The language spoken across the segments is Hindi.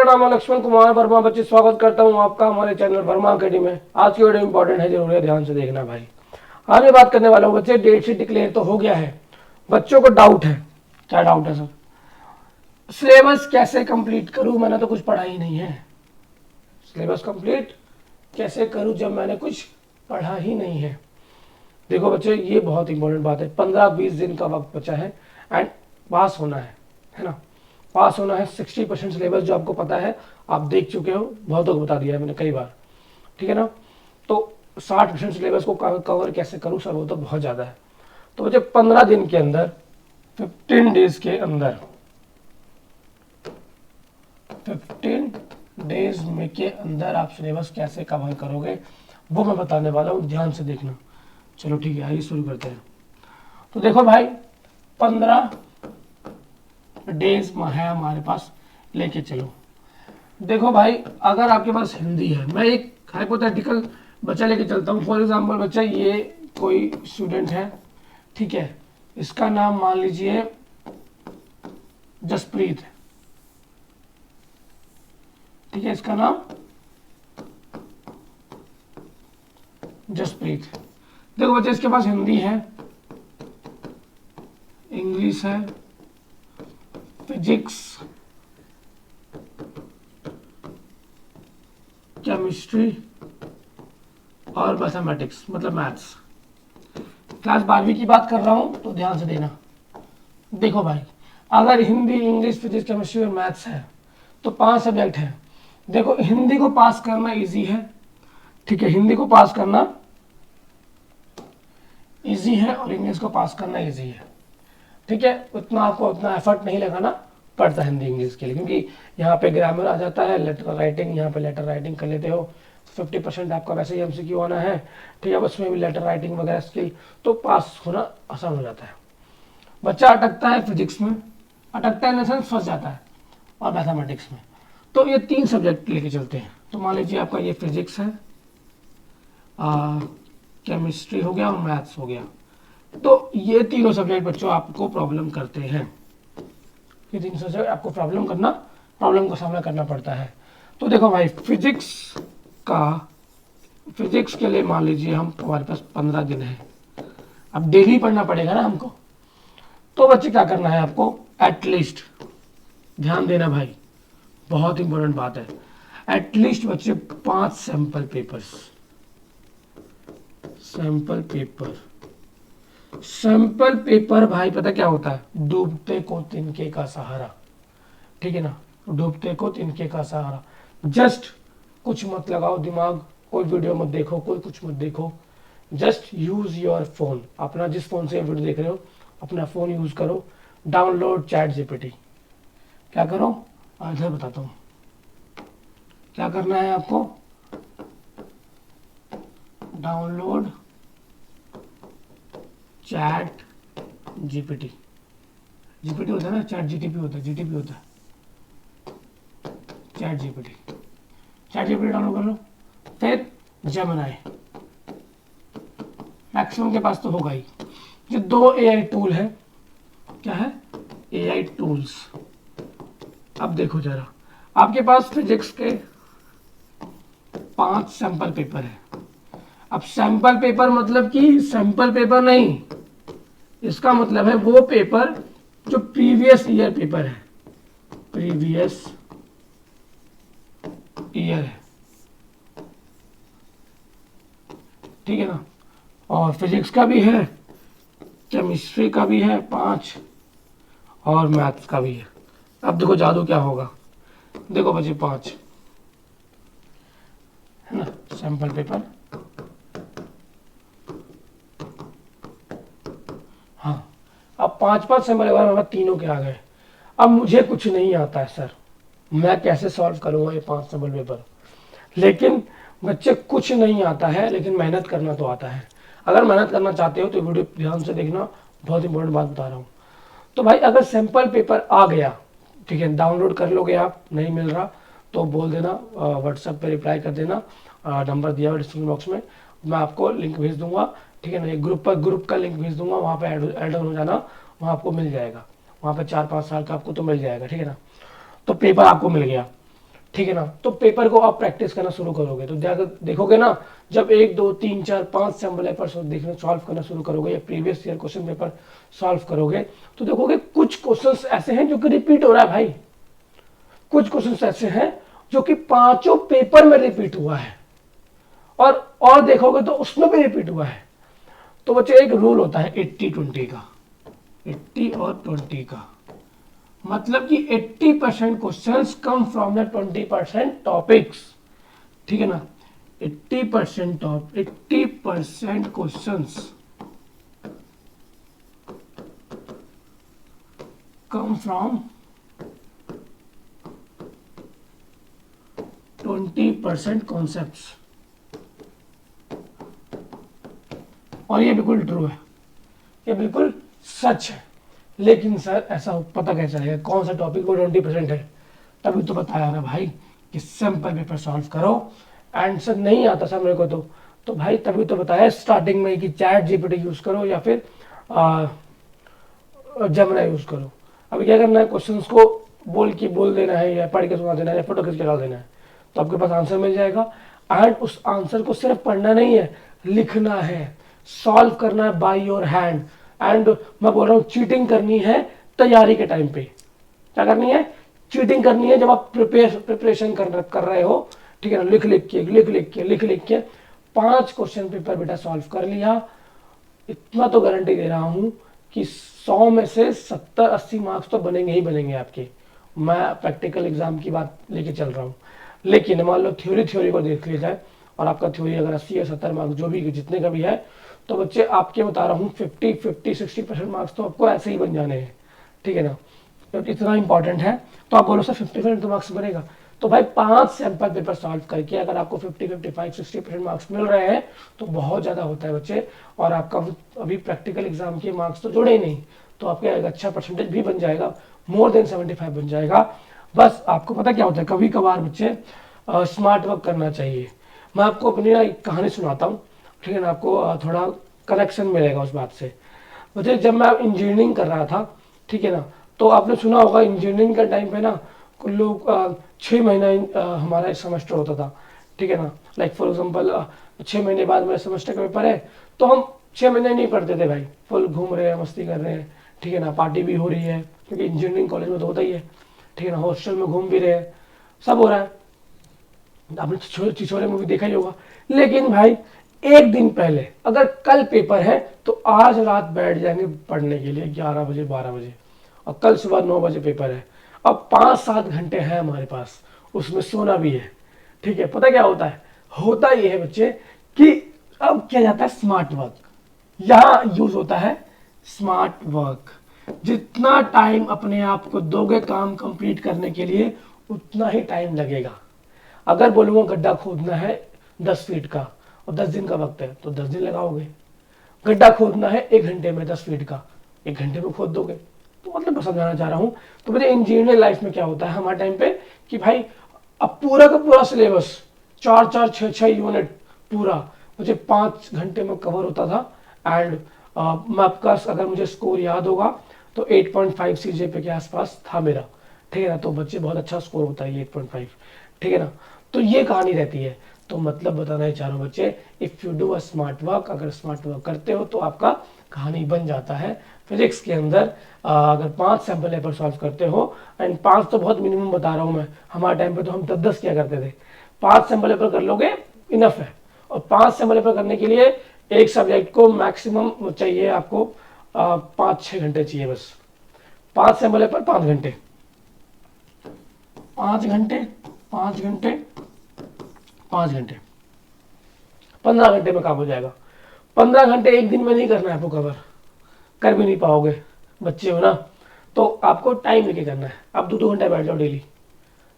नाम है लक्ष्मण कुमार वर्मा। बच्चे स्वागत करता हूं आपका हमारे चैनल वर्मा अकेडमी में। आज की वीडियो इंपॉर्टेंट है, जरूर है, ध्यान से देखना भाई। आज मैं बात करने वाला हूं बच्चे, डेट शीट डिक्लेयर तो हो गया है। बच्चों को डाउट है, क्या डाउट है सर? सिलेबस कैसे कंप्लीट करूं, मैंने तो कुछ पढ़ा ही नहीं है। सिलेबस कंप्लीट कैसे करूं जब मैंने कुछ पढ़ा ही नहीं है? देखो बच्चे, ये बहुत इंपॉर्टेंट बात है। 15-20 दिन का वक्त बचा है एंड पास होना है ना। पास होना है। 60% सिलेबस जो आपको पता है, आप देख चुके हो, बहुतों को बता दिया है मैंने कई बार, ठीक है ना। तो 60% सिलेबस को कवर कैसे करूं सर, वो तो बहुत ज़्यादा है। तो बच्चे 15 दिन के अंदर, 15 डेज के अंदर, 15 डेज में के अंदर आप सिलेबस कैसे कवर करोगे वो मैं बताने वाला हूँ, ध्यान से देखना। चलो ठीक है, आइए शुरू करते हैं। तो देखो भाई, 15 डेज है हमारे पास, लेके चलो। देखो भाई, अगर आपके पास हिंदी है, मैं एक हाइपोथेटिकल बच्चा लेके चलता हूँ। फॉर एग्जांपल बच्चा, ये कोई स्टूडेंट है, ठीक है, इसका नाम मान लीजिए जसप्रीत है, ठीक है, इसका नाम जसप्रीत। देखो बच्चे, इसके पास हिंदी है, इंग्लिश है, फिजिक्स, केमिस्ट्री और मैथमेटिक्स, मतलब मैथ्स। क्लास 12वीं की बात कर रहा हूं तो ध्यान से देना। देखो भाई, अगर हिंदी, इंग्लिश, फिजिक्स, केमिस्ट्री और मैथ्स है तो 5 सब्जेक्ट है। देखो, हिंदी को पास करना इजी है, ठीक है, हिंदी को पास करना इजी है और इंग्लिश को पास करना इजी है, ठीक है। उतना एफर्ट नहीं लगाना पड़ता हिंदी इंग्लिश के लिए, क्योंकि यहाँ पे ग्रामर आ जाता है, लेटर राइटिंग, यहाँ पे लेटर राइटिंग कर लेते हो। 50% आपका वैसे ही एमसीक्यू आना है, ठीक है, उसमें भी लेटर राइटिंग वगैरह स्किल, तो पास होना आसान हो जाता है। बच्चा अटकता है फिजिक्स में, अटकता है इन द सेंस फंस जाता है, और मैथमेटिक्स में। तो ये 3 सब्जेक्ट लेके चलते हैं। तो मान लीजिए आपका ये फिजिक्स है, केमिस्ट्री हो गया और मैथ्स हो गया। तो ये तीनों सब्जेक्ट बच्चों आपको प्रॉब्लम करते हैं। ये 3 सब्जेक्ट आपको प्रॉब्लम का सामना करना पड़ता है। तो देखो भाई, फिजिक्स के लिए मान लीजिए हमारे पास 15 दिन है। अब डेली पढ़ना पड़ेगा ना हमको। तो बच्चे क्या करना है आपको, एटलीस्ट ध्यान देना भाई, बहुत इंपॉर्टेंट बात है। एटलीस्ट बच्चे 5 सैंपल पेपर भाई, पता क्या होता है? डूबते को तिनके का सहारा, ठीक है ना, डूबते को तिनके का सहारा। जस्ट कुछ मत लगाओ दिमाग, कोई वीडियो मत देखो, कोई कुछ मत देखो, जस्ट यूज योर फोन। अपना जिस फोन से वीडियो देख रहे हो, अपना फोन यूज करो, डाउनलोड चैट जीपीटी। क्या करो, इधर बताता हूँ क्या करना है आपको। डाउनलोड चैट जीपीटी होता है ना, चैट जीटीपी होता है, चैट जीपीटी डाउनलोड कर लो। फिर जेमिनी, मैक्सिमम के पास तो होगा ही। ये 2 एआई टूल है, क्या है? AI tools. अब देखो जरा, आपके पास फिजिक्स के 5 सैंपल पेपर है। अब सैंपल पेपर मतलब कि सैंपल पेपर नहीं, इसका मतलब है वो पेपर जो प्रीवियस ईयर पेपर है, प्रीवियस ईयर है, ठीक है ना। और फिजिक्स का भी है, केमिस्ट्री का भी है 5, और मैथ्स का भी है। अब देखो जादू क्या होगा। देखो बच्चे, 5 है ना सैंपल पेपर। हाँ, अब 5 सैंपल पेपर तीनों के आ गए। अब मुझे कुछ नहीं आता है सर, मैं कैसे सॉल्व करूंगा ये 5 सैंपल पेपर? लेकिन बच्चे, कुछ नहीं आता है लेकिन मेहनत करना तो आता है। अगर मेहनत करना चाहते हो तो वीडियो ध्यान से देखना, बहुत इंपॉर्टेंट बात बता रहा हूँ। तो भाई, अगर सैंपल पेपर आ गया, ठीक है, डाउनलोड कर लोगे आप, नहीं मिल रहा तो बोल देना, व्हाट्सएप पे रिप्लाई कर देना, नंबर दिया हुआ डिस्क्रिप्शन बॉक्स में, मैं आपको लिंक भेज दूंगा, ठीक है ना। एक ग्रुप का लिंक भेज दूंगा, वहाँ पे ऐड हो जाना, वहाँ आपको मिल जाएगा। वहाँ पे 4-5 साल का आपको तो मिल जाएगा, ठीक है ना। तो पेपर आपको मिल गया, ठीक है ना। तो पेपर को आप प्रैक्टिस करना शुरू करोगे तो देखोगे ना, जब 1 2 3 4 5 सैम्पल पेपर देखना सॉल्व करना शुरू करोगे या previous year question paper solve करोगे तो देखोगे कुछ क्वेश्चंस ऐसे हैं जो कि रिपीट हो रहा है भाई, कुछ क्वेश्चंस ऐसे हैं जो कि पांचों पेपर में रिपीट हुआ है, और देखोगे तो उसमें भी रिपीट हुआ है। तो बच्चे एक रूल होता है 80-20 का, 80 और 20 का, मतलब कि 80% questions come from the 20% topics, ठीक है ना। 80% क्वेश्चंस कम फ्रॉम 20% कॉन्सेप्ट्स, और ये बिल्कुल ट्रू है, ये बिल्कुल सच है। लेकिन सर ऐसा पता कैसे चलेगा कौन सा टॉपिक वो 20% है? तभी तो बताया ना भाई कि सैंपल पेपर सॉल्व करो। आंसर नहीं आता सर मेरे को तो भाई तभी तो बताया स्टार्टिंग में कि चैट जीपीटी यूज करो या फिर जमना यूज करो। अभी क्या करना है, क्वेश्चंस को बोल देना है या पढ़ के सुना देना है या फोटो खींच के डाल देना है, तो आपके पास आंसर मिल जाएगा। एंड उस आंसर को सिर्फ पढ़ना नहीं है, लिखना है, सॉल्व करना है बाय योर हैंड। एंड मैं बोल रहा हूँ चीटिंग करनी है तैयारी के टाइम पे। क्या करनी है? चीटिंग करनी है जब आप प्रिपरेशन कर रहे हो, ठीक है ना। लिख के 5 क्वेश्चन पेपर बेटा सॉल्व कर लिया, इतना तो गारंटी दे रहा हूं कि 100 में से 70-80 मार्क्स तो बनेंगे ही बनेंगे आपके। मैं प्रैक्टिकल एग्जाम की बात लेके चल रहा हूँ। लेकिन मान लो थ्योरी को देख लिया जाए और आपका थ्योरी अगर 80 या 70 मार्क्स जो भी जितने का भी है, तो बच्चे आपके बता रहा हूँ 50-60% मार्क्स तो आपको ऐसे ही बन जाने हैं, ठीक है ना। तो इतना इंपॉर्टेंट है। तो आप बोलो सर 50% तो मार्क्स बनेगा, तो भाई 5 सैंपल पेपर सॉल्व करके अगर आपको 50-55-60% मार्क्स मिल रहे हैं तो बहुत ज़्यादा होता है बच्चे। और आपका अभी प्रैक्टिकल एग्जाम के मार्क्स तो जुड़े ही नहीं, तो आपका एक अच्छा परसेंटेज भी बन जाएगा, मोर देन 75 बन जाएगा। बस आपको पता क्या होता है, कभी कभार बच्चे स्मार्ट वर्क करना चाहिए। मैं आपको अपनी ना एक कहानी सुनाता हूँ, ठीक है ना, आपको थोड़ा कनेक्शन मिलेगा उस बात से। मुझे जब मैं इंजीनियरिंग कर रहा था, ठीक है ना, तो आपने सुना होगा इंजीनियरिंग के टाइम पे ना कुछ लोग 6 महीना हमारा सेमेस्टर होता था, ठीक है ना। लाइक फॉर एग्जांपल 6 महीने बाद मेरा सेमेस्टर का पेपर है, तो हम 6 महीने नहीं पढ़ते थे भाई, फुल घूम रहे हैं, मस्ती कर रहे हैं, ठीक है ना, पार्टी भी हो रही है क्योंकि इंजीनियरिंग कॉलेज में तो होता ही है, ठीक है ना, हॉस्टल में घूम भी रहे हैं, सब हो रहा है। आपने छिछोरे मूवी देखा ही होगा। लेकिन भाई एक दिन पहले अगर कल पेपर है तो आज रात बैठ जाएंगे पढ़ने के लिए 11 बजे 12 बजे, और कल सुबह 9 बजे पेपर है। अब 5-7 घंटे हैं हमारे पास, उसमें सोना भी है, ठीक है। पता क्या होता है, होता ये है बच्चे कि अब किया जाता है स्मार्ट वर्क। यहां यूज होता है स्मार्ट वर्क। जितना टाइम अपने आप को दोगे काम कंप्लीट करने के लिए उतना ही टाइम लगेगा। अगर बोलूंगा गड्ढा खोदना है 10 फीट का और 10 दिन का वक्त है तो 10 दिन लगाओगे। गड्ढा खोदना है 1 घंटे में 10 फीट का, 1 घंटे में खोद दोगे। तो मतलब समझाना चाह रहा हूं। तो मुझे इंजीनियरिंग लाइफ में क्या होता है हमारे टाइम पे कि भाई अब पूरा का पूरा सिलेबस 4-4 6-6 यूनिट पूरा मुझे 5 घंटे में कवर होता था। एंड मैं आपका अगर मुझे स्कोर याद होगा तो 8.5 सीजीपीए के आसपास था मेरा, ठीक है ना। तो बच्चे बहुत अच्छा स्कोर होता है ये 8.5, ठीक है ना। तो ये कहानी रहती है। तो मतलब बताना ही चाह रहा हूँ बच्चे, if you do a smart work, अगर स्मार्ट वर्क करते हो तो आपका कहानी बन जाता है। फिजिक्स के अंदर अगर 5 सैंपल पेपर सॉल्व करते हो, एंड 5 तो बहुत मिनिमम बता रहा हूँ मैं, हमारे टाइम पे तो हम 10-10 किया करते थे। 5 सैंपल पेपर कर लोगे इनफ है। और 5 सैंपल पेपर करने के लिए एक सब्जेक्ट को मैक्सिमम चाहिए आपको 5-6 घंटे चाहिए बस। 5 सैंपल पेपर 5 घंटे, 5 घंटे, 5 घंटे, 5 घंटे, 15 घंटे में काम हो जाएगा। 15 घंटे एक दिन में नहीं करना है आपको कवर, कर भी नहीं पाओगे, बच्चे हो ना। तो आपको टाइम लेके करना है। आप 2-2 घंटे बैठ जाओ डेली,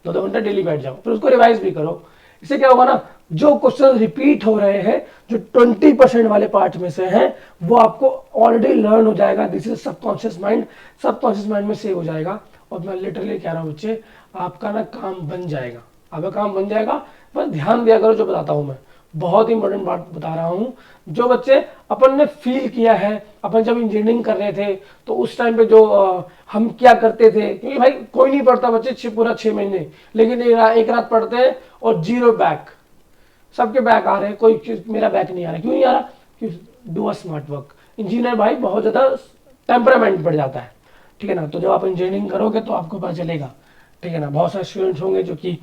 2-2 घंटे डेली बैठ जाओ, फिर उसको रिवाइज भी करो। इससे क्या होगा ना, जो क्वेश्चन रिपीट हो रहे हैं, जो 20% वाले पार्ट में से हैं, वो आपको ऑलरेडी लर्न हो जाएगा। This is subconscious mind, subconscious mind में सेव हो जाएगा। और मैं लिटरली कह रहा हूँ बच्चे, आपका ना काम बन जाएगा, आपका काम बन जाएगा। बस ध्यान दिया करो जो बताता हूँ मैं, बहुत इंपॉर्टेंट बात बता रहा हूँ, जो बच्चे अपन ने फील किया है, अपन जब इंजीनियरिंग कर रहे थे तो उस टाइम पे जो हम क्या करते थे, क्योंकि भाई कोई नहीं पढ़ता बच्चे पूरा 6 महीने, लेकिन एक रात पढ़ते हैं और 0 बैक, सबके बैक आ रहे हैं, कोई मेरा बैक नहीं आ रहा। क्यों नहीं आ रहा? Do a smart work. Engineer भाई बहुत ज़्यादा टेम्परामेंट बढ़ जाता है, ठीक है ना। तो जब आप इंजीनियरिंग करोगे तो आपको पता चलेगा, ठीक है ना। बहुत सारे स्टूडेंट्स होंगे जो कि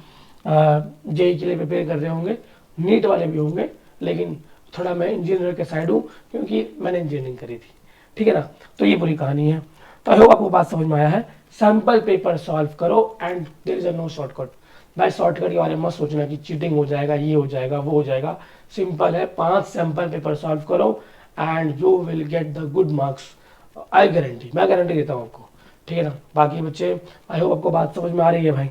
जेई के लिए प्रिपेयर कर रहे होंगे, नीट वाले भी होंगे, लेकिन थोड़ा मैं इंजीनियर के साइड हूँ क्योंकि मैंने इंजीनियरिंग करी थी, ठीक है ना। तो ये पूरी कहानी है। तो आई होप आपको बात समझ में आया है। सैम्पल पेपर सॉल्व करो and there is a no shortcut. भाई शॉर्टकट के बारे में मत सोचना कि चीटिंग हो जाएगा, ये हो जाएगा, वो हो जाएगा। सिंपल है, 5 सैम्पल पेपर सॉल्व करो and you will get the good marks. I guarantee, मैं गारंटी देता हूँ आपको, ठीक है ना। बाकी बच्चे, आई होप आपको बात समझ में आ रही है भाई।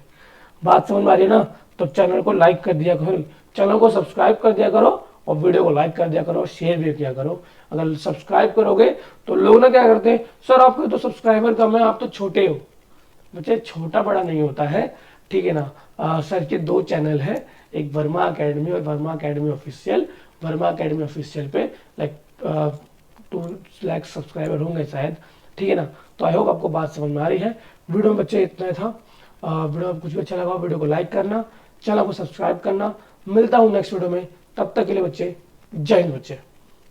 बात समझ में आ रही है ना, तो चैनल को लाइक कर दिया करो, चैनल को सब्सक्राइब कर दिया करो और वीडियो को लाइक कर दिया करो, शेयर भी किया करो। अगर सब्सक्राइब करोगे तो लोग ना क्या करते हैं, सर आपके तो सब्सक्राइबर कम है, आप तो छोटे हो। बच्चे छोटा बड़ा नहीं होता है, ठीक है ना। सर के 2 चैनल है, एक वर्मा अकेडमी और Verma academy official. Verma academy official पे लाइक 2 लाख सब्सक्राइबर होंगे शायद, ठीक है ना। तो आई होप आपको बात समझ में आ रही है। वीडियो में बच्चे इतना था। वीडियो कुछ भी अच्छा लगा वीडियो को लाइक करना, चैनल को सब्सक्राइब करना। मिलता हूँ नेक्स्ट वीडियो में, तब तक के लिए बच्चे जय हिंद बच्चे।